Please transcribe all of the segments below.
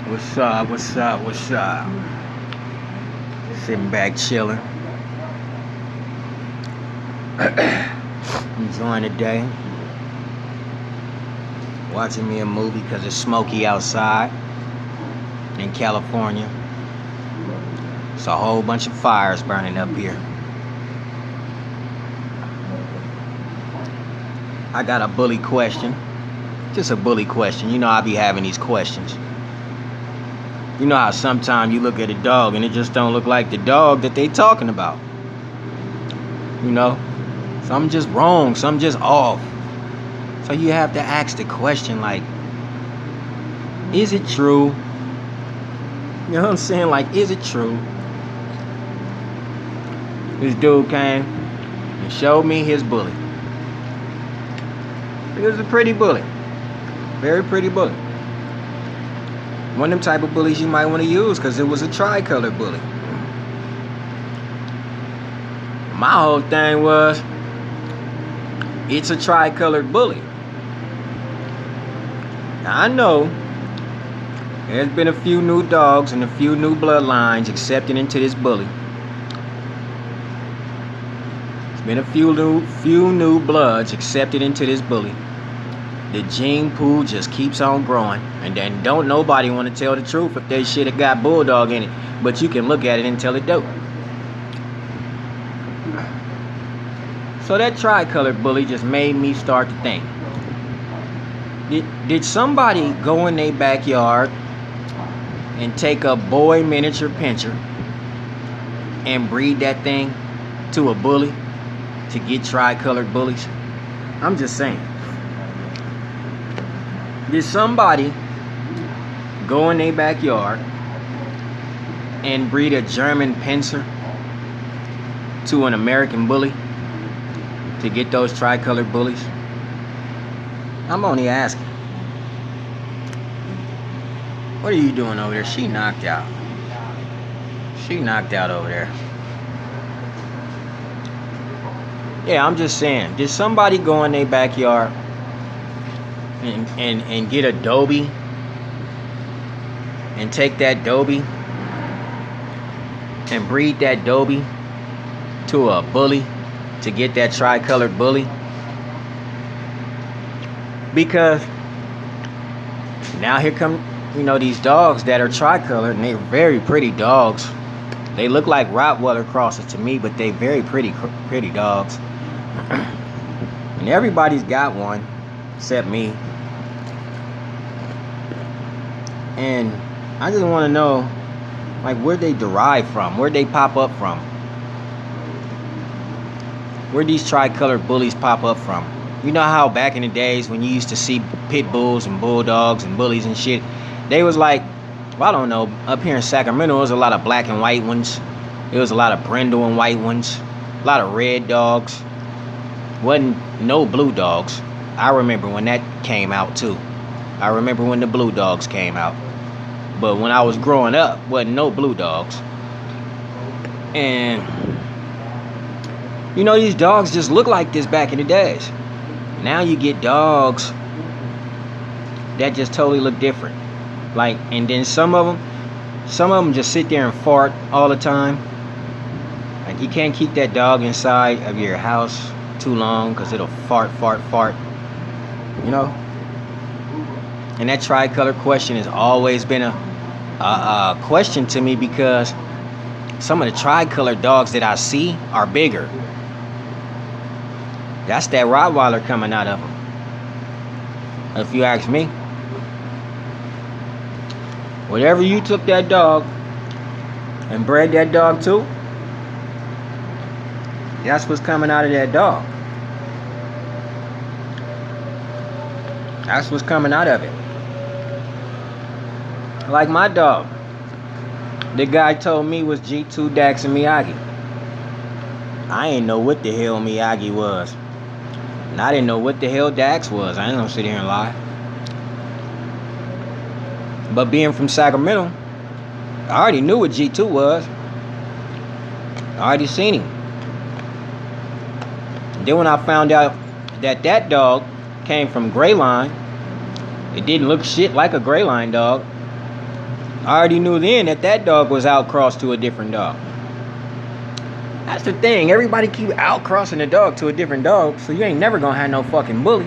What's up? What's up? What's up? Sitting back chilling. Enjoying the day. Watching me a movie because it's smoky outside in California. It's a whole bunch of fires burning up here. I got a bully question. Just a bully question. You know I be having these questions. You know how sometimes you look at a dog and it just don't look like the dog that they talking about. You know? Something just wrong, something just off. So you have to ask the question like, is it true? You know what I'm saying? Like, is it true? This dude came and showed me his bully. It was a pretty bully. Very pretty bully. One of them type of bullies you might want to use because it was a tri-color bully. My whole thing was, it's a tri-colored bully. Now I know there's been a few new dogs and a few new bloodlines accepted into this bully. There's been a few new bloods accepted into this bully. The gene pool just keeps on growing, and then don't nobody want to tell the truth if they shit have got bulldog in it, but you can look at it and tell it don't. So that tri-colored bully just made me start to think, did somebody go in their backyard and take a boy miniature pincher and breed that thing to a bully to get tri-colored bullies? I'm just saying. Did somebody go in their backyard and breed a German pincer to an American bully to get those tri-colored bullies? I'm only asking. What are you doing over there? She knocked out. She knocked out over there. Yeah, I'm just saying. Did somebody go in their backyard and get a Dobie and take that Dobie and breed that Dobie to a bully to get that tri-colored bully? Because now here come, these dogs that are tri-colored, and they're very pretty dogs. They look like Rottweiler crosses to me, but they very pretty dogs. And everybody's got one except me. And I just want to know, like, where they derive from, where they pop up from, where these tri-colored bullies pop up from. You know how back in the days when you used to see pit bulls and bulldogs and bullies and shit, they was like, well, I don't know, up here in Sacramento, there was a lot of black and white ones. There was a lot of brindle and white ones, a lot of red dogs. Wasn't no blue dogs. I remember when that came out too. I remember when the blue dogs came out. But when I was growing up, wasn't no blue dogs. And these dogs just look like this back in the days. Now you get dogs that just totally look different. Like, and then some of them just sit there and fart all the time. Like, you can't keep that dog inside of your house too long because it'll fart. And that tri-color question has always been a question to me, because some of the tri-colored dogs that I see are bigger. That's that Rottweiler coming out of them, if you ask me. Whatever you took that dog and bred that dog to, that's what's coming out of that dog. That's what's coming out of it. Like my dog, the guy told me was G2 Dax and Miyagi. I ain't know what the hell Miyagi was. And I didn't know what the hell Dax was. I ain't gonna sit here and lie. But being from Sacramento, I already knew what G2 was. I already seen him. And then when I found out that dog came from Gray Line, it didn't look shit like a Gray Line dog. I already knew then that that dog was outcrossed to a different dog. That's the thing. Everybody keep outcrossing the dog to a different dog, so you ain't never gonna have no fucking bully.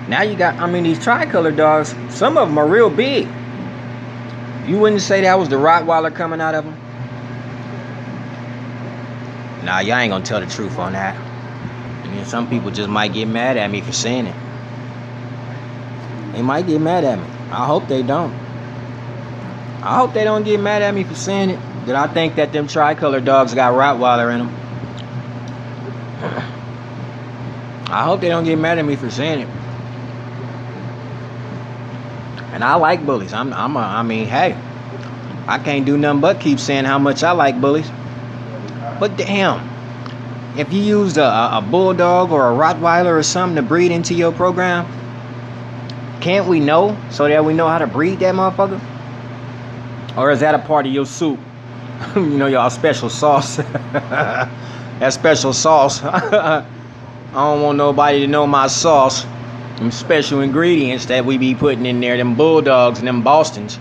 Now you got, I mean, these tricolor dogs, some of them are real big. You wouldn't say that was the Rottweiler coming out of them? Nah, y'all ain't gonna tell the truth on that. And then some people just might get mad at me for saying it. They might get mad at me. I hope they don't. I hope they don't get mad at me for saying it. That I think that them tricolor dogs got Rottweiler in them. I hope they don't get mad at me for saying it. And I like bullies. I mean, hey, I can't do nothing but keep saying how much I like bullies. But damn, if you used a bulldog or a Rottweiler or something to breed into your program, can't we know so that we know how to breed that motherfucker? Or is that a part of your soup? You know, y'all special sauce. That special sauce. I don't want nobody to know my sauce. Them special ingredients that we be putting in there, them bulldogs and them Bostons.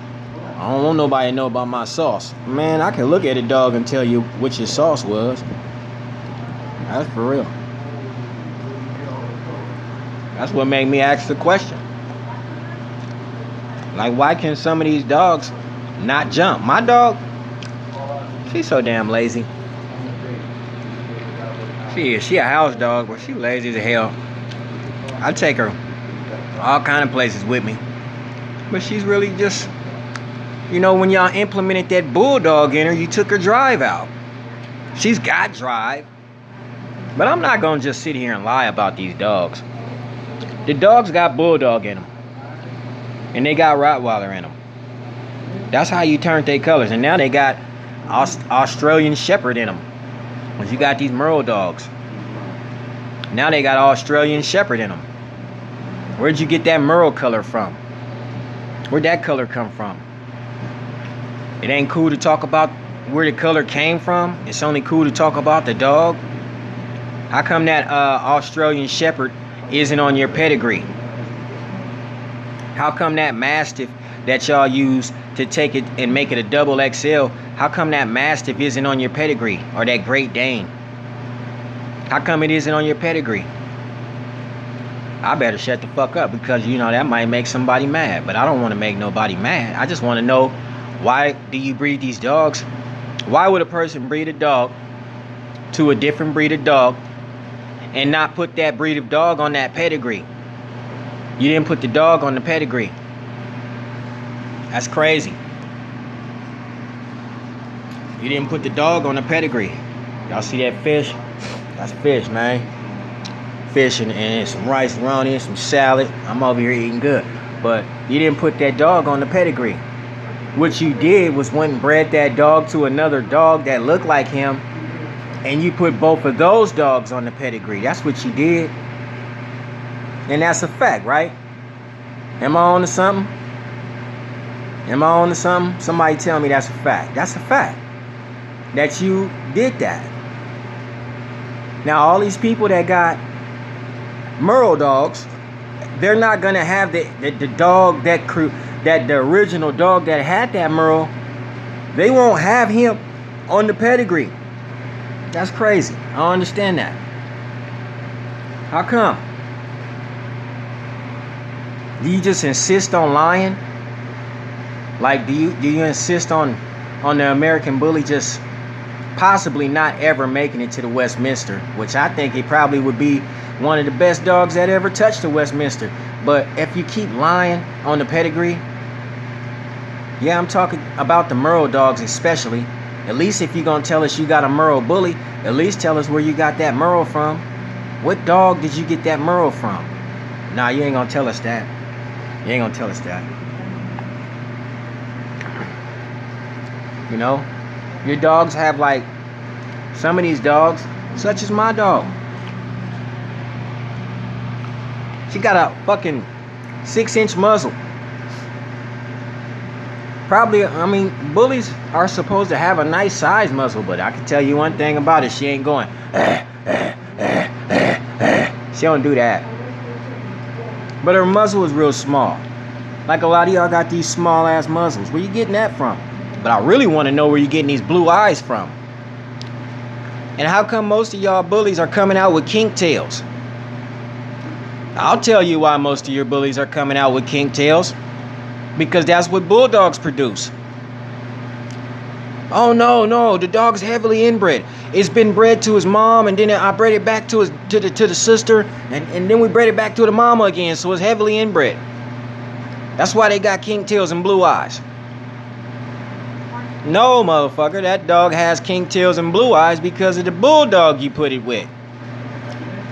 I don't want nobody to know about my sauce. Man, I can look at a dog and tell you what your sauce was. That's for real. That's what made me ask the question. Like, why can some of these dogs not jump? My dog, she's so damn lazy. She a house dog, but she lazy as hell. I take her all kind of places with me. But she's really just, you know, when y'all implemented that bulldog in her, you took her drive out. She's got drive. But I'm not going to just sit here and lie about these dogs. The dogs got bulldog in them. And they got Rottweiler in them. That's how you turned their colors. And now they got Australian Shepherd in them. Because you got these Merle dogs. Now they got Australian Shepherd in them. Where'd you get that Merle color from? Where'd that color come from? It ain't cool to talk about where the color came from. It's only cool to talk about the dog. How come that Australian Shepherd isn't on your pedigree? How come that Mastiff that y'all use to take it and make it a double XL, how come that Mastiff isn't on your pedigree? Or that Great Dane? How come it isn't on your pedigree? I better shut the fuck up, because, you know, that might make somebody mad. But I don't want to make nobody mad. I just want to know, why do you breed these dogs? Why would a person breed a dog to a different breed of dog and not put that breed of dog on that pedigree? You didn't put the dog on the pedigree. That's crazy. You didn't put the dog on the pedigree. Y'all see that fish? That's fish, man. Fish and some rice around here, some salad. I'm over here eating good. But you didn't put that dog on the pedigree. What you did was went and bred that dog to another dog that looked like him, and you put both of those dogs on the pedigree. That's what you did. And that's a fact, right? Am I on to something? Am I on to something? Somebody tell me that's a fact. That's a fact. That you did that. Now, all these people that got Merle dogs, they're not gonna have the dog that the original dog that had that Merle. They won't have him on the pedigree. That's crazy. I don't understand that. How come? Do you just insist on lying? Like, do you insist on the American Bully just possibly not ever making it to the Westminster, which I think it probably would be one of the best dogs that ever touched the Westminster. But if you keep lying on the pedigree, yeah, I'm talking about the Merle dogs especially. At least if you're going to tell us you got a Merle Bully, at least tell us where you got that Merle from. What dog did you get that Merle from? Nah, you ain't going to tell us that. You ain't going to tell us that. You know, your dogs have, like, some of these dogs, such as my dog. She got a fucking 6-inch muzzle. Probably, I mean, bullies are supposed to have a nice size muzzle, but I can tell you one thing about it. She ain't going, She don't do that. But her muzzle is real small. Like a lot of y'all got these small ass muzzles. Where you getting that from? But I really want to know where you getting these blue eyes from. And how come most of y'all bullies are coming out with kink tails? I'll tell you why most of your bullies are coming out with kink tails. Because that's what bulldogs produce. Oh no, the dog's heavily inbred. It's been bred to his mom, and then I bred it back to the sister, and then we bred it back to the mama again, so it's heavily inbred. That's why they got kink tails and blue eyes. No, motherfucker, that dog has kink tails and blue eyes because of the bulldog you put it with.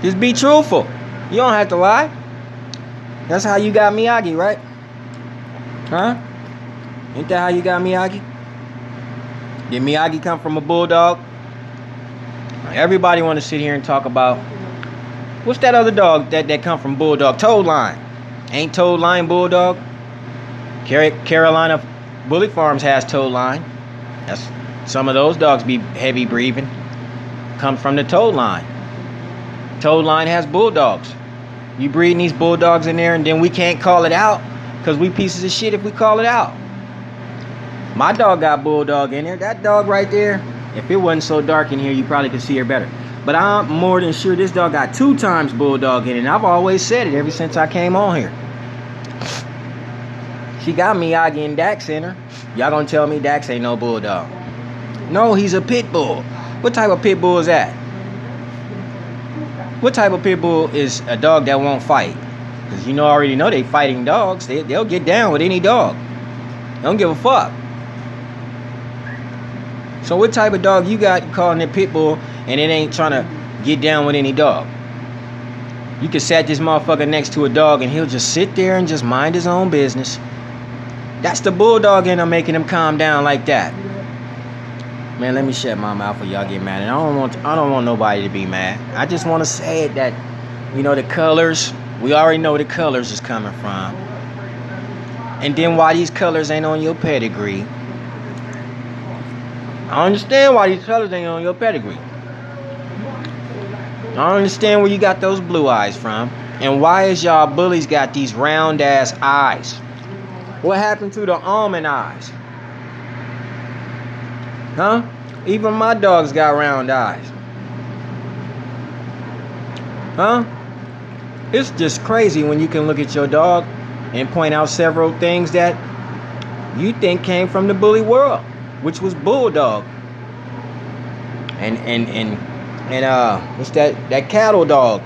Just be truthful. You don't have to lie. That's how you got Miyagi, right? Huh? Ain't that how you got Miyagi? Did Miyagi come from a bulldog? Everybody want to sit here and talk about, what's that other dog that come from bulldog? Toad Line. Ain't Toad Line bulldog? Carolina Bully Farms has Toad Line. That's, some of those dogs be heavy breathing. Come from the Toad Line. Toad Line has bulldogs. You breeding these bulldogs in there, and then we can't call it out because we pieces of shit if we call it out. My dog got bulldog in there. That dog right there, if it wasn't so dark in here, you probably could see her better. But I'm more than sure this dog got 2 times bulldog in it. And I've always said it ever since I came on here. She got Miyagi and Dax in her. Y'all gonna tell me Dax ain't no bulldog? No, he's a pit bull. What type of pit bull is that? What type of pit bull is a dog that won't fight? Because you already know they fighting dogs. They'll get down with any dog. They don't give a fuck. So what type of dog you got calling it pit bull and it ain't trying to get down with any dog? You can sat this motherfucker next to a dog and he'll just sit there and just mind his own business. That's the bulldog in him making him calm down like that. Man, let me shut my mouth or y'all get mad. And I don't want nobody to be mad. I just want to say it that, the colors, we already know where the colors is coming from. And then why these colors ain't on your pedigree. I understand why these colors ain't on your pedigree. I don't understand where you got those blue eyes from. And why is y'all bullies got these round ass eyes? What happened to the almond eyes? Huh? Even my dogs got round eyes. Huh? It's just crazy when you can look at your dog and point out several things that you think came from the bully world, which was bulldog. And what's that cattle dog?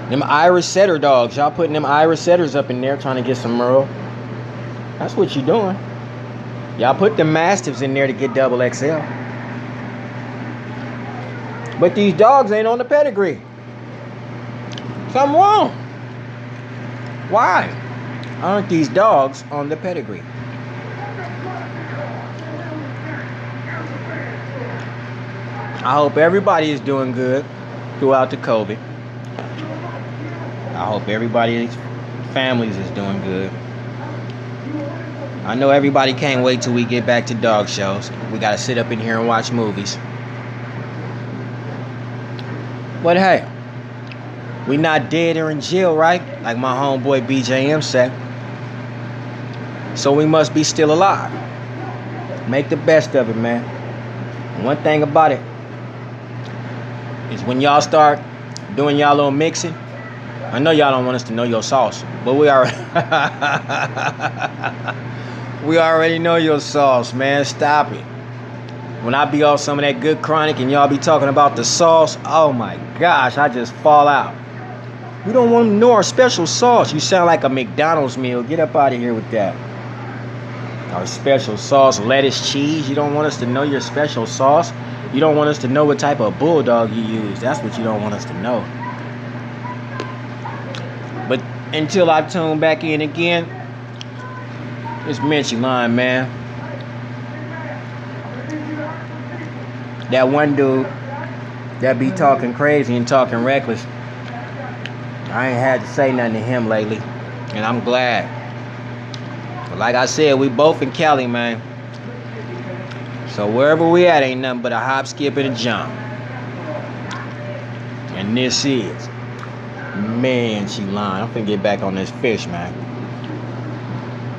Them Irish setter dogs. Y'all putting them Irish setters up in there trying to get some Merle. That's what you doing. Y'all put the Mastiffs in there to get double XL. But these dogs ain't on the pedigree. Something wrong. Why aren't these dogs on the pedigree? I hope everybody is doing good throughout the COVID. I hope everybody's families is doing good. I know everybody can't wait till we get back to dog shows. We gotta sit up in here and watch movies. But hey, we not dead or in jail, right? Like my homeboy BJM said. So we must be still alive. Make the best of it, man. And one thing about it is when y'all start doing y'all little mixing, I know y'all don't want us to know your sauce, but we already know your sauce, man. Stop it. When I be off some of that good chronic and y'all be talking about the sauce, oh my gosh, I just fall out. We don't want to know our special sauce. You sound like a McDonald's meal. Get up out of here with that. Our special sauce, lettuce, cheese. You don't want us to know your special sauce. You don't want us to know what type of bulldog you use. That's what you don't want us to know. But until I tune back in again, it's Mitchie Line, man. That one dude that be talking crazy and talking reckless, I ain't had to say nothing to him lately, and I'm glad. But like I said, we both in Cali, man. So wherever we at ain't nothing but a hop, skip, and a jump. And this is, man, she lying. I'm finna get back on this fish, man.